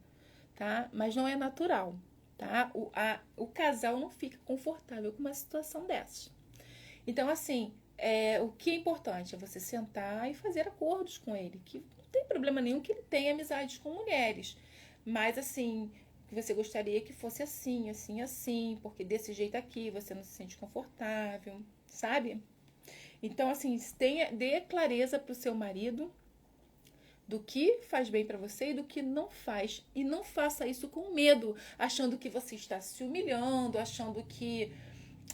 tá? Mas não é natural, tá? O casal não fica confortável com uma situação dessas. Então, assim, o que é importante é você sentar e fazer acordos com ele, que não tem problema nenhum que ele tenha amizades com mulheres, mas assim, que você gostaria que fosse assim, assim, assim, porque desse jeito aqui você não se sente confortável, sabe? Então, assim, dê clareza pro seu marido do que faz bem para você e do que não faz. E não faça isso com medo, achando que você está se humilhando, achando que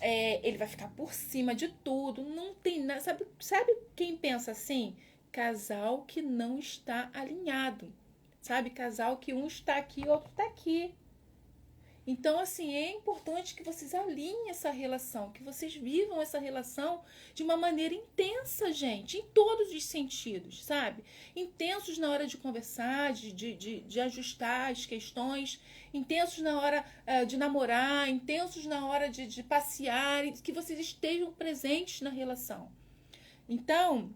ele vai ficar por cima de tudo. Não tem nada. Sabe quem pensa assim? Casal que não está alinhado. Sabe? Casal que um está aqui e o outro está aqui. Então, assim, é importante que vocês alinhem essa relação, que vocês vivam essa relação de uma maneira intensa, gente, em todos os sentidos, sabe? Intensos na hora de conversar, de ajustar as questões, intensos na hora de namorar, intensos na hora de passear, que vocês estejam presentes na relação. Então,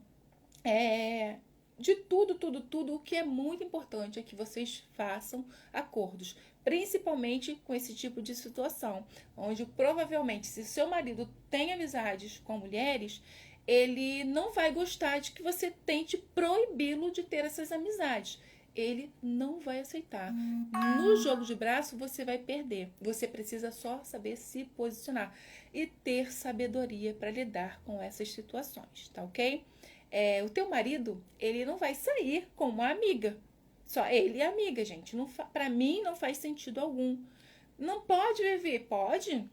de tudo, o que é muito importante é que vocês façam acordos, principalmente com esse tipo de situação, onde provavelmente, se seu marido tem amizades com mulheres, ele não vai gostar de que você tente proibi-lo de ter essas amizades. Ele não vai aceitar. No jogo de braço, você vai perder. Você precisa só saber se posicionar e ter sabedoria para lidar com essas situações, tá ok? O teu marido, ele não vai sair com uma amiga. Só ele e a amiga, gente. Para mim, não faz sentido algum. Não pode viver? Pode,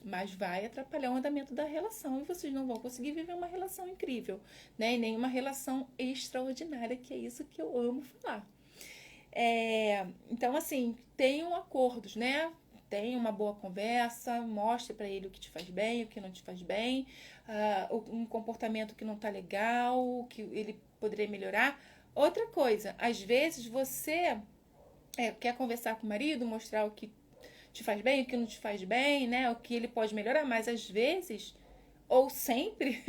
mas vai atrapalhar o andamento da relação e vocês não vão conseguir viver uma relação incrível, né? E nem uma relação extraordinária, que é isso que eu amo falar. Então, assim, tenham acordos, né? Tenha uma boa conversa, mostre para ele o que te faz bem, o que não te faz bem, um comportamento que não tá legal, que ele poderia melhorar. Outra coisa, às vezes você quer conversar com o marido, mostrar o que te faz bem, o que não te faz bem, né? O que ele pode melhorar, mas às vezes, ou sempre,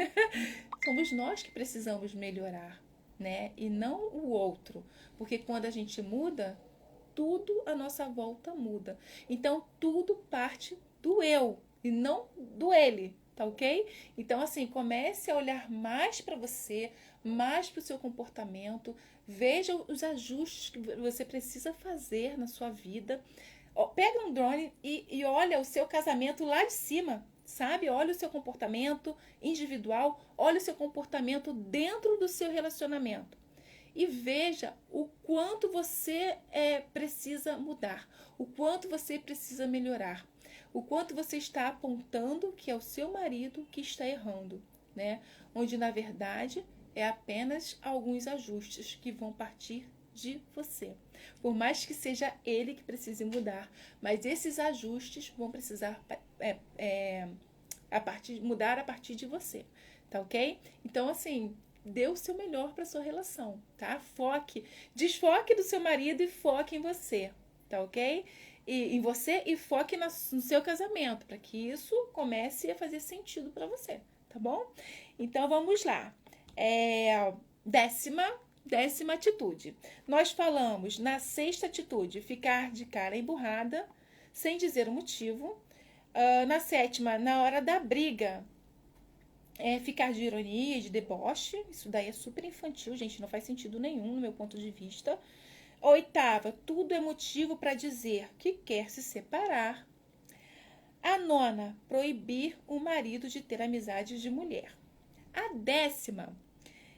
somos nós que precisamos melhorar, né? E não o outro. Porque quando a gente muda, tudo à nossa volta muda. Então, tudo parte do eu e não do ele, tá ok? Então, assim, comece a olhar mais para você, mais para o seu comportamento, veja os ajustes que você precisa fazer na sua vida. Pega um drone e olha o seu casamento lá de cima, sabe? Olha o seu comportamento individual, olha o seu comportamento dentro do seu relacionamento. E veja o quanto você precisa mudar, o quanto você precisa melhorar, o quanto você está apontando que é o seu marido que está errando, né? Onde, na verdade, é apenas alguns ajustes que vão partir de você. Por mais que seja ele que precise mudar, mas esses ajustes vão precisar mudar a partir de você, tá ok? Então, assim, dê o seu melhor para sua relação, tá? Desfoque do seu marido e foque em você, tá ok? E em você e foque no seu casamento, para que isso comece a fazer sentido para você, tá bom? Então vamos lá. Décima atitude. Nós falamos na sexta atitude, ficar de cara emburrada, sem dizer o motivo. Na sétima, na hora da briga, ficar de ironia, de deboche. Isso daí é super infantil, gente, não faz sentido nenhum no meu ponto de vista. Oitava, tudo é motivo para dizer que quer se separar. A nona, proibir o marido de ter amizades de mulher. A décima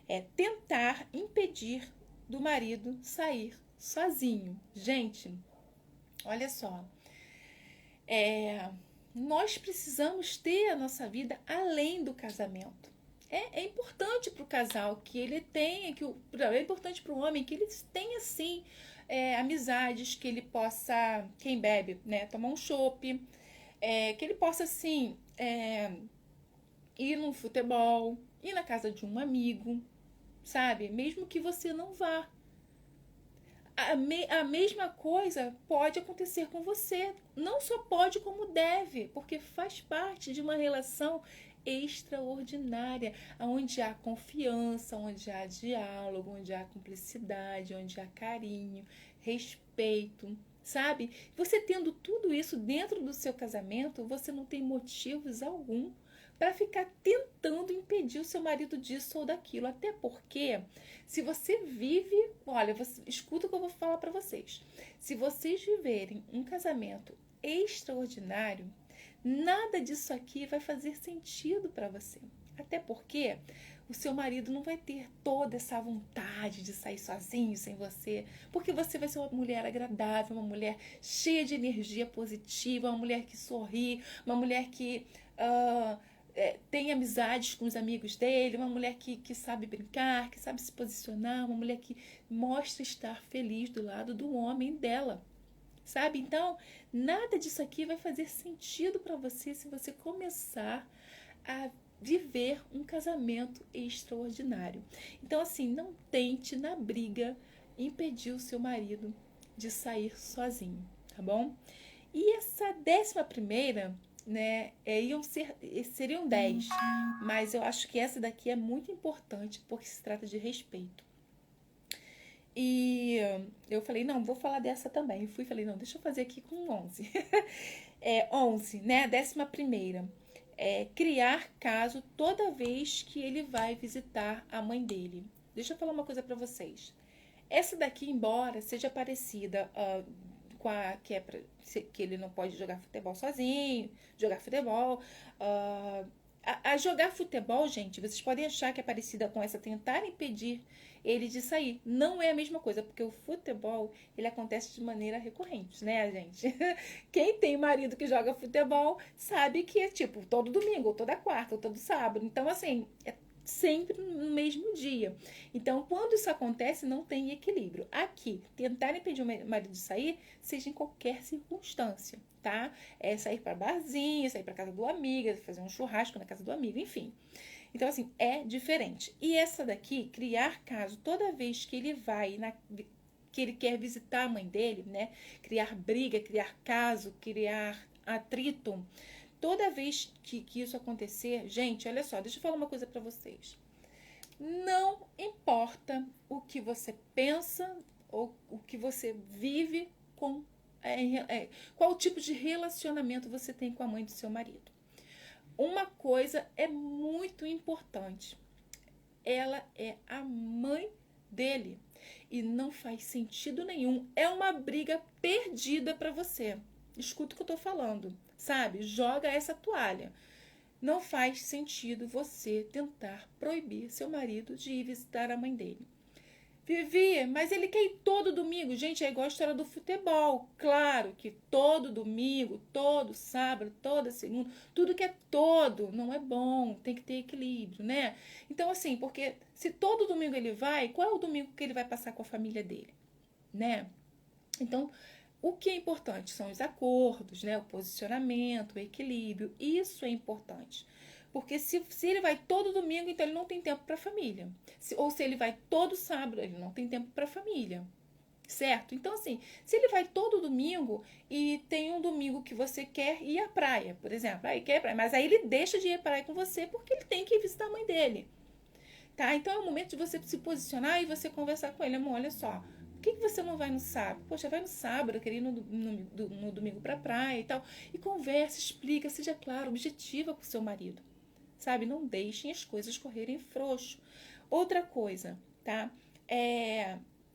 é tentar impedir do marido sair sozinho. Gente, olha só. Nós precisamos ter a nossa vida além do casamento. É importante para o casal que ele tenha, é importante para o homem que ele tenha, sim, amizades, que ele possa, quem bebe, né, tomar um chopp, que ele possa, assim, ir num futebol, ir na casa de um amigo, sabe? Mesmo que você não vá. A mesma coisa pode acontecer com você. Não só pode, como deve, porque faz parte de uma relação extraordinária, onde há confiança, onde há diálogo, onde há cumplicidade, onde há carinho, respeito, sabe? Você tendo tudo isso dentro do seu casamento, você não tem motivos algum para ficar tentando impedir o seu marido disso ou daquilo. Até porque, se você vive... Olha, escuta o que eu vou falar para vocês. Se vocês viverem um casamento extraordinário, nada disso aqui vai fazer sentido para você. Até porque o seu marido não vai ter toda essa vontade de sair sozinho, sem você, porque você vai ser uma mulher agradável, uma mulher cheia de energia positiva, uma mulher que sorri, uma mulher que... tem amizades com os amigos dele, uma mulher que sabe brincar, que sabe se posicionar, uma mulher que mostra estar feliz do lado do homem dela, sabe? Então, nada disso aqui vai fazer sentido para você se você começar a viver um casamento extraordinário. Então, assim, não tente na briga impedir o seu marido de sair sozinho, tá bom? E essa 11ª, né, seriam 10, mas eu acho que essa daqui é muito importante porque se trata de respeito. E eu falei, não, vou falar dessa também. Falei, não, deixa eu fazer aqui com 11. 11, né, a 11ª. criar caso toda vez que ele vai visitar a mãe dele. Deixa eu falar uma coisa para vocês. Essa daqui, embora seja parecida com a que ele não pode jogar futebol sozinho, jogar futebol. A jogar futebol, gente, vocês podem achar que é parecida com essa, tentar impedir ele de sair. Não é a mesma coisa, porque o futebol, ele acontece de maneira recorrente, né, gente? Quem tem marido que joga futebol sabe que é tipo todo domingo, ou toda quarta, ou todo sábado. Então, assim, é sempre no mesmo dia. Então, quando isso acontece, não tem equilíbrio. Aqui, tentar impedir o marido de sair, seja em qualquer circunstância, tá? É sair para barzinho, sair para casa do amigo, fazer um churrasco na casa do amigo, enfim. Então, assim, é diferente. E essa daqui, criar caso toda vez que ele vai, que ele quer visitar a mãe dele, né? Criar briga, criar caso, criar atrito. Toda vez que isso acontecer, gente, olha só, deixa eu falar uma coisa pra vocês. Não importa o que você pensa ou o que você vive com qual tipo de relacionamento você tem com a mãe do seu marido. Uma coisa é muito importante. Ela é a mãe dele e não faz sentido nenhum. É uma briga perdida para você. Escuta o que eu tô falando, sabe? Joga essa toalha. Não faz sentido você tentar proibir seu marido de ir visitar a mãe dele. Vivi, mas ele quer ir todo domingo. Gente, é igual a história do futebol. Claro que todo domingo, todo sábado, toda segunda, tudo que é todo não é bom, tem que ter equilíbrio, né? Então, assim, porque se todo domingo ele vai, qual é o domingo que ele vai passar com a família dele, né? Então, o que é importante são os acordos, né? O posicionamento, o equilíbrio. Isso é importante. Porque se ele vai todo domingo, então ele não tem tempo para a família. Ou se ele vai todo sábado, ele não tem tempo para a família. Certo? Então, assim, se ele vai todo domingo e tem um domingo que você quer ir à praia, por exemplo, aí quer ir à praia, mas aí ele deixa de ir à praia com você porque ele tem que ir visitar a mãe dele. Tá? Então é o momento de você se posicionar e você conversar com ele. Amor, olha só, por que você não vai no sábado? Poxa, vai no sábado, eu queria ir no domingo pra praia e tal. E conversa, explica, seja claro, objetiva com o seu marido. Sabe? Não deixem as coisas correrem frouxo. Outra coisa, tá?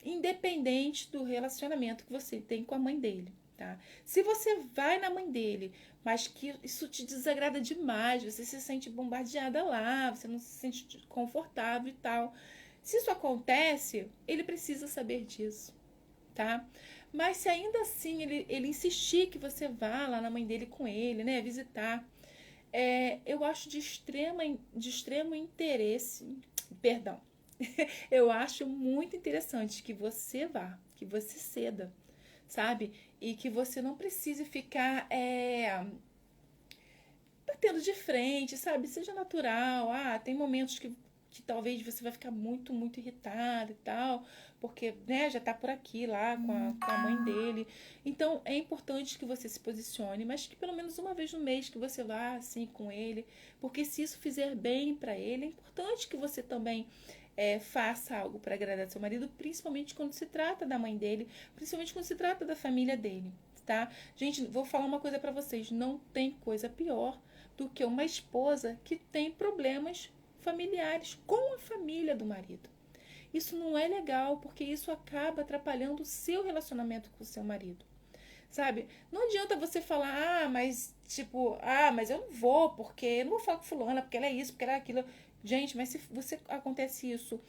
Independente do relacionamento que você tem com a mãe dele, tá? Se você vai na mãe dele, mas que isso te desagrada demais, você se sente bombardeada lá, você não se sente confortável e tal. Se isso acontece, ele precisa saber disso, tá? Mas se ainda assim ele insistir que você vá lá na mãe dele com ele, né, visitar, eu acho de extremo interesse, perdão, eu acho muito interessante que você vá, que você ceda, sabe? E que você não precise ficar batendo de frente, sabe? Seja natural. Tem momentos que talvez você vai ficar muito, muito irritado e tal, porque, né, já tá por aqui lá com a mãe dele. Então, é importante que você se posicione, mas que pelo menos uma vez no mês que você vá assim com ele, porque se isso fizer bem para ele, é importante que você também faça algo para agradar seu marido, principalmente quando se trata da mãe dele, principalmente quando se trata da família dele, tá? Gente, vou falar uma coisa para vocês, não tem coisa pior do que uma esposa que tem problemas familiares com a família do marido. Isso não é legal, porque isso acaba atrapalhando o seu relacionamento com o seu marido. Sabe? Não adianta você falar, mas eu não vou, porque eu não vou falar com fulana, porque ela é isso, porque ela é aquilo. Gente, mas se você acontece isso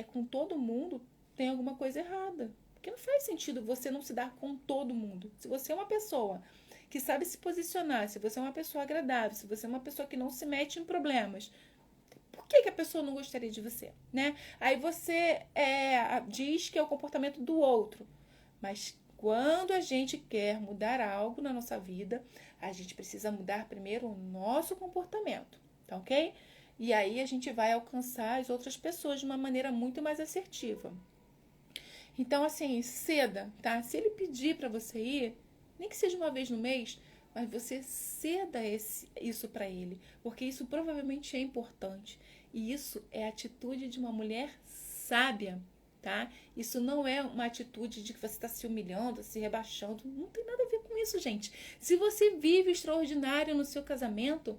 com todo mundo, tem alguma coisa errada. Porque não faz sentido você não se dar com todo mundo. Se você é uma pessoa que sabe se posicionar, se você é uma pessoa agradável, se você é uma pessoa que não se mete em problemas, por que a pessoa não gostaria de você, né? Aí você diz que é o comportamento do outro, mas quando a gente quer mudar algo na nossa vida, a gente precisa mudar primeiro o nosso comportamento, tá ok? E aí a gente vai alcançar as outras pessoas de uma maneira muito mais assertiva. Então, assim, ceda, tá? Se ele pedir para você ir, nem que seja uma vez no mês, mas você ceda isso para ele, porque isso provavelmente é importante. E isso é a atitude de uma mulher sábia, tá? Isso não é uma atitude de que você está se humilhando, se rebaixando. Não tem nada a ver com isso, gente. Se você vive o extraordinário no seu casamento,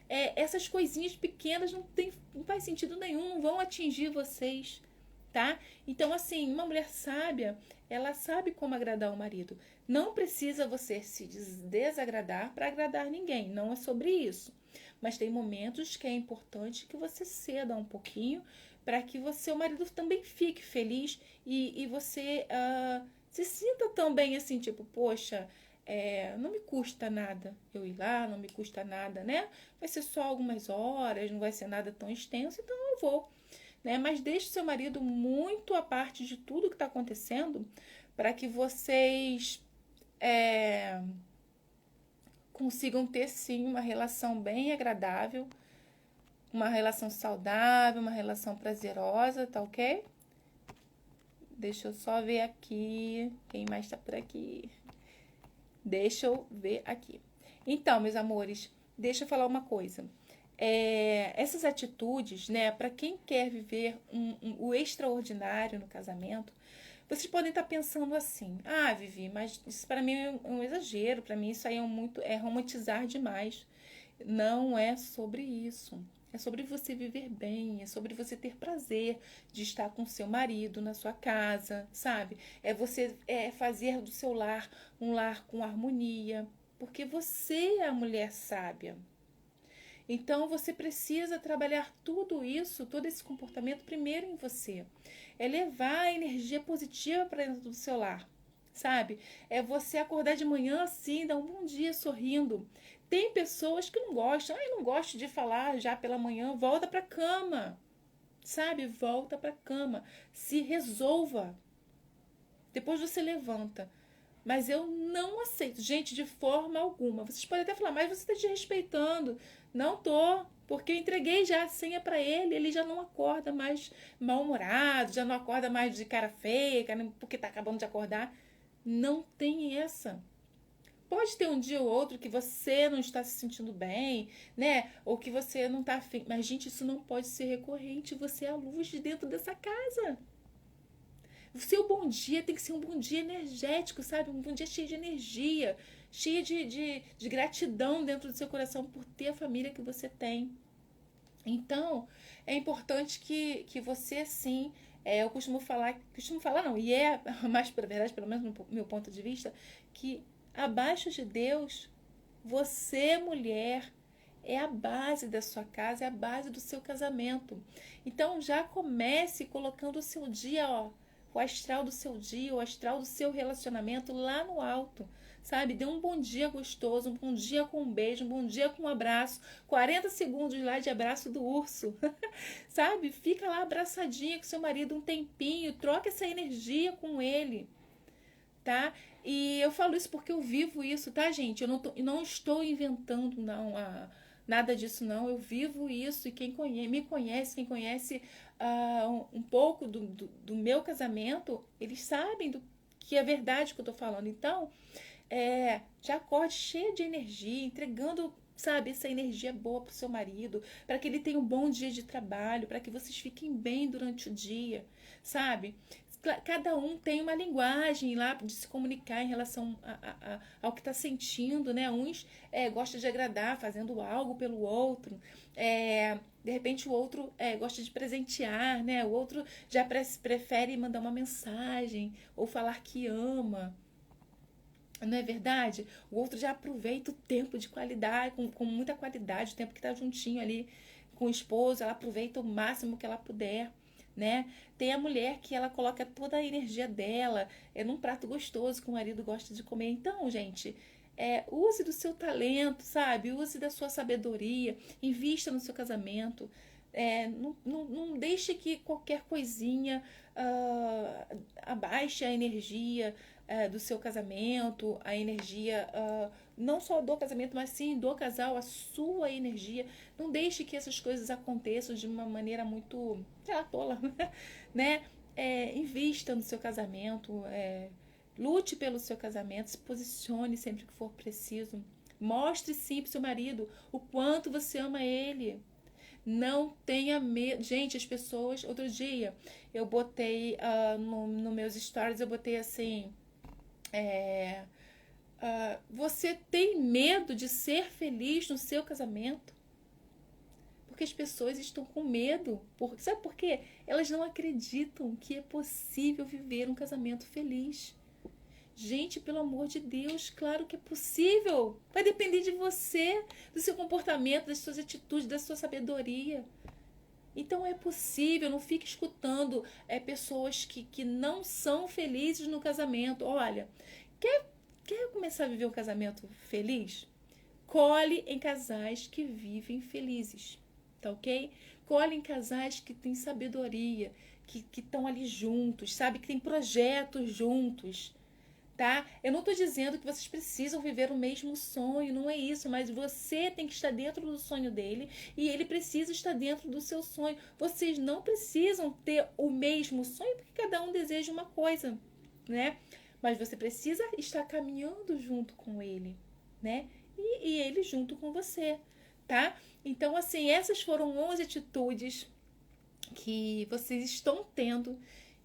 essas coisinhas pequenas não faz sentido nenhum, não vão atingir vocês, tá? Então, assim, uma mulher sábia, ela sabe como agradar o marido. Não precisa você se desagradar para agradar ninguém, não é sobre isso. Mas tem momentos que é importante que você ceda um pouquinho para que o marido também fique feliz e você se sinta também assim, tipo, poxa, não me custa nada eu ir lá, não me custa nada, né? Vai ser só algumas horas, não vai ser nada tão extenso, então eu vou, né? Mas deixe seu marido muito à parte de tudo que está acontecendo para que vocês consigam ter sim uma relação bem agradável, uma relação saudável, uma relação prazerosa, tá ok? Deixa eu só ver aqui. Quem mais tá por aqui? Deixa eu ver aqui. Então, meus amores, deixa eu falar uma coisa. Essas atitudes, né, para quem quer viver o extraordinário no casamento, vocês podem estar pensando assim: ah, Vivi, mas isso para mim é um exagero, para mim isso aí é romantizar demais. Não é sobre isso. É sobre você viver bem, é sobre você ter prazer de estar com seu marido na sua casa, sabe? É você fazer do seu lar um lar com harmonia, porque você é a mulher sábia. Então você precisa trabalhar tudo isso, todo esse comportamento primeiro em você. É levar a energia positiva para dentro do seu lar, sabe? É você acordar de manhã assim, dar um bom dia sorrindo. Tem pessoas que não gostam, eu não gosto de falar já pela manhã, volta para cama. Sabe? Volta para cama. Se resolva. Depois você levanta. Mas eu não aceito, gente, de forma alguma. Vocês podem até falar, mas você está desrespeitando. Não tô, porque eu entreguei já a senha para ele, ele já não acorda mais mal-humorado, já não acorda mais de cara feia, porque tá acabando de acordar. Não tem essa. Pode ter um dia ou outro que você não está se sentindo bem, né? Ou que você não está afim. Mas, gente, isso não pode ser recorrente. Você é a luz de dentro dessa casa. O seu bom dia tem que ser um bom dia energético, sabe? Um bom dia cheio de energia, cheio de gratidão dentro do seu coração por ter a família que você tem. Então, é importante que você, sim, eu costumo falar não, e é mais para verdade, pelo menos no meu ponto de vista, que abaixo de Deus, você, mulher, é a base da sua casa, é a base do seu casamento. Então, já comece colocando o seu dia, ó, o astral do seu dia, o astral do seu relacionamento lá no alto, sabe? Dê um bom dia gostoso, um bom dia com um beijo, um bom dia com um abraço, 40 segundos lá de abraço do urso, sabe? Fica lá abraçadinha com seu marido um tempinho, troca essa energia com ele, tá? E eu falo isso porque eu vivo isso, tá, gente? Eu não estou inventando, não, nada disso, não. Eu vivo isso e quem me conhece, quem conhece um pouco do meu casamento, eles sabem do que é verdade que eu tô falando. Então, já acorde cheia de energia, entregando, sabe, essa energia boa pro seu marido, para que ele tenha um bom dia de trabalho, para que vocês fiquem bem durante o dia, sabe? Cada um tem uma linguagem lá de se comunicar em relação ao que está sentindo, né? Uns gostam de agradar fazendo algo pelo outro, de repente o outro gosta de presentear, né? O outro já prefere mandar uma mensagem ou falar que ama. Não é verdade? O outro já aproveita o tempo de qualidade, com muita qualidade, o tempo que está juntinho ali com o esposo, ela aproveita o máximo que ela puder, né? Tem a mulher que ela coloca toda a energia dela num prato gostoso que o marido gosta de comer. Então, gente, use do seu talento, sabe? Use da sua sabedoria, invista no seu casamento. Não deixe que qualquer coisinha abaixe a energia do seu casamento, a energia não só do casamento, mas sim do casal, a sua energia. Não deixe que essas coisas aconteçam de uma maneira muito, sei lá, tola, né? Invista no seu casamento, lute pelo seu casamento, se posicione sempre que for preciso. Mostre sim pro seu marido o quanto você ama ele. Não tenha medo. Gente, as pessoas. Outro dia eu botei no meus stories, eu botei assim. Você tem medo de ser feliz no seu casamento? Porque as pessoas estão com medo. Sabe por quê? Elas não acreditam que é possível viver um casamento feliz. Gente, pelo amor de Deus, claro que é possível. Vai depender de você, do seu comportamento, das suas atitudes, da sua sabedoria. Então é possível, não fique escutando pessoas que não são felizes no casamento. Olha, quer começar a viver um casamento feliz? Colhe em casais que vivem felizes, tá ok? Colhe em casais que têm sabedoria, que estão ali juntos, sabe? Que tem projetos juntos, tá? Eu não estou dizendo que vocês precisam viver o mesmo sonho, não é isso, mas você tem que estar dentro do sonho dele e ele precisa estar dentro do seu sonho. Vocês não precisam ter o mesmo sonho porque cada um deseja uma coisa, né? Mas você precisa estar caminhando junto com ele, né? E ele junto com você, tá? Então, assim, essas foram 11 atitudes que vocês estão tendo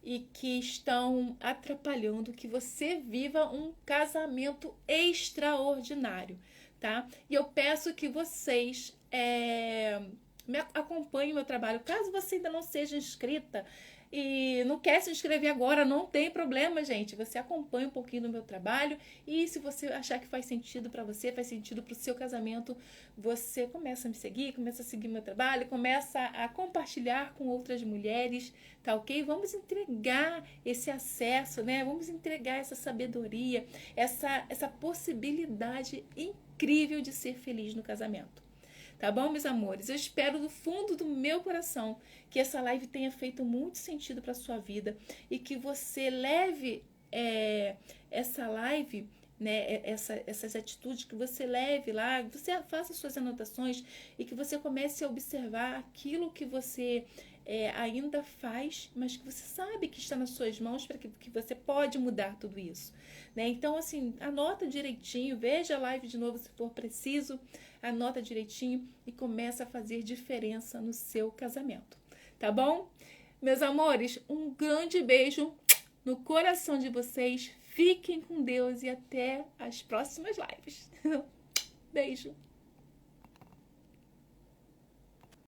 e que estão atrapalhando que você viva um casamento extraordinário, tá? E eu peço que vocês acompanhem o meu trabalho. Caso você ainda não seja inscrita e não quer se inscrever agora, não tem problema, gente. Você acompanha um pouquinho do meu trabalho e se você achar que faz sentido para você, faz sentido para o seu casamento, você começa a me seguir, começa a seguir meu trabalho, começa a compartilhar com outras mulheres, tá ok? Vamos entregar esse acesso, né? Vamos entregar essa sabedoria, essa possibilidade incrível de ser feliz no casamento. Tá bom, meus amores? Eu espero do fundo do meu coração que essa live tenha feito muito sentido para sua vida e que você leve essa live, né, essas atitudes, que você leve lá, você faça suas anotações e que você comece a observar aquilo que você ainda faz, mas que você sabe que está nas suas mãos para que você pode mudar tudo isso, né? Então, assim, anota direitinho, veja a live de novo se for preciso, anota direitinho e começa a fazer diferença no seu casamento, tá bom? Meus amores, um grande beijo no coração de vocês, fiquem com Deus e até as próximas lives. Beijo!